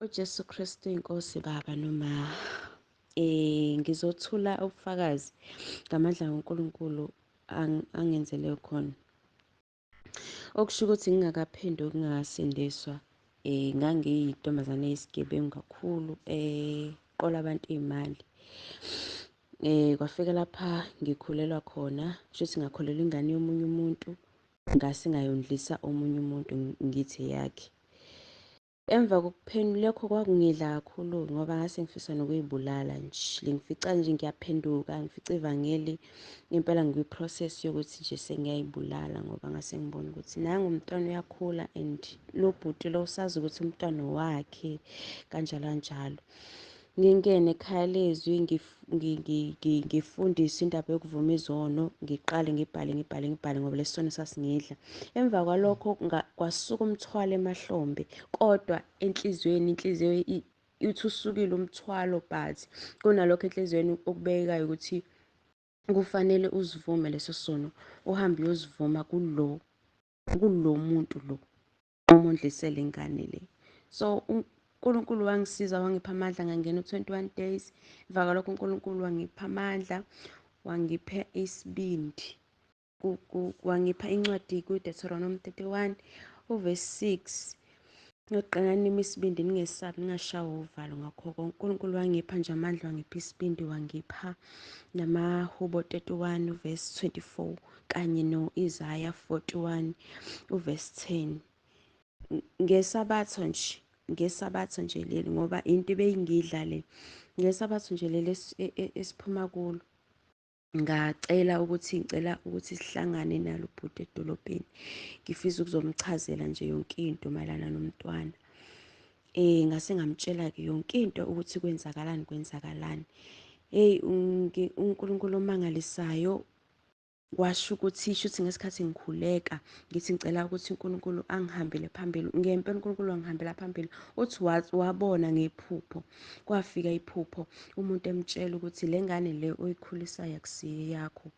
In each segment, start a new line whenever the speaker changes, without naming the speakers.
uJesu Kristu inkosi baba noma ngizothula ubufakazi ngamandla kaNkulunkulu angenzele khona. Okusho ukuthi ngingakaphenduki ngingasindiswa ngangiyintombazane eyisigebengu kakhulu qola abantu iy'mali. Kwafika lapha ngikhulelwa khona, kushuthi ngakholelwa ingane yomunye umuntu, ngase ngayondlisa omunye umuntu ngithi eyakhe. Emva lokho kwakungidla kakhulu ngoba ngase ngifisa nokuy'bulala nje. Ngifica nje ngiyaphenduka, ngifica ivangeli impela ngikwi-process yokuthi nje sengiyay'bulala ngoba ngase ngibona ukuthi nangu umntwana uyakhula and lo bhuti lo usazi ukuthi umntwana wakhe kanjalo kanjalo. Ngingene ekhaya lezwi ngifundiswe indaba yokuvuma izono, ngiqale ngibhale ngoba lesi sono sasingidla. Emva kwalokho kwasuka umthwalo emahlombe, kodwa enhliziyweni inhliziyo ithi usukile umthwalo, but kunalokho enhliziyweni okubekayo ukuthi kufanele uzivume leso sono, uhambe uyozivuma kulo muntu lo omondlisele ingane le. So uNkulunkulu wangisiza, wangipha amandla, ngangena u-21 days. Emva kwalokho uNkulunkulu wangipha amandla, wangipha isibindi. Wangipha incwadi ku-Deuteronomy 31 uvesi 6. Ngiyoqala nime isibindi, ningesabi, ningashawa uvalo ngakho konke. uNkulunkulu wangipha nje amandla, wangipha isibindi, wangipha namaHubo 31 uvesi 24 kanye no-Isaiah 41 uvesi 10. Ngesabatho nje leli ngoba into ebeyingidla le. Ngesabatho nje leli esiphuma kulo, ngicela ukuthi sihlangane nalo bhuti edolobheni. Ngifisa ukuzomchazela nje yonke into mayelana nomntwana. Ngase ngamtshela-ke yonke into ukuthi kwenzakalani. uNkulunkulu omangalisayo, kwasho ukuthi shuthi ngesikhathi ngikhuleka ngithi ngicela ukuthi uNkulunkulu angihambele phambili. Ngempela uNkulunkulu wangihambela phambili. Uthi wabona ngephupho. Kwafika iphupho, umuntu emtshela ukuthi le ngane le oyikhulisayo akusiyo eyakho.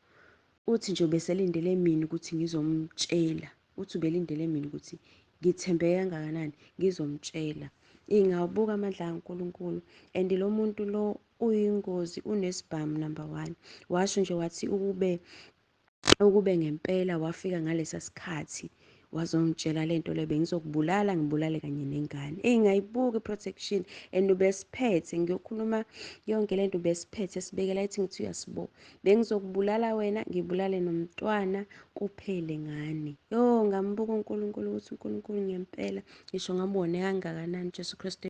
Uthi nje ubeselindele mina ukuthi ngizomtshela. Uthi ubelindele mina ukuthi ngithembeke kangakanani ngizomtshela. Ngawubuka amandla kaNkulunkulu, and lo muntu lo uyingozi, onesibhamu number 1. Washo nje wathi ukube ngempela wafika ngalesa sikhathi wazongitshela lento le, bengizokubulala, ngibulale kanye nengane. Ngayibuka i-protection and ubesiphethe, ngiyokhuluma yonke lento ubesiphethe, sibekela ethi ngithi uyasibo. Bengizokubulala wena, ngibulale nomntwana, kuphele ngane. Ngambuka uNkulunkulu ukuthi uNkulunkulu ngempela ngisho ngambone kangakanani uJesu Kristu.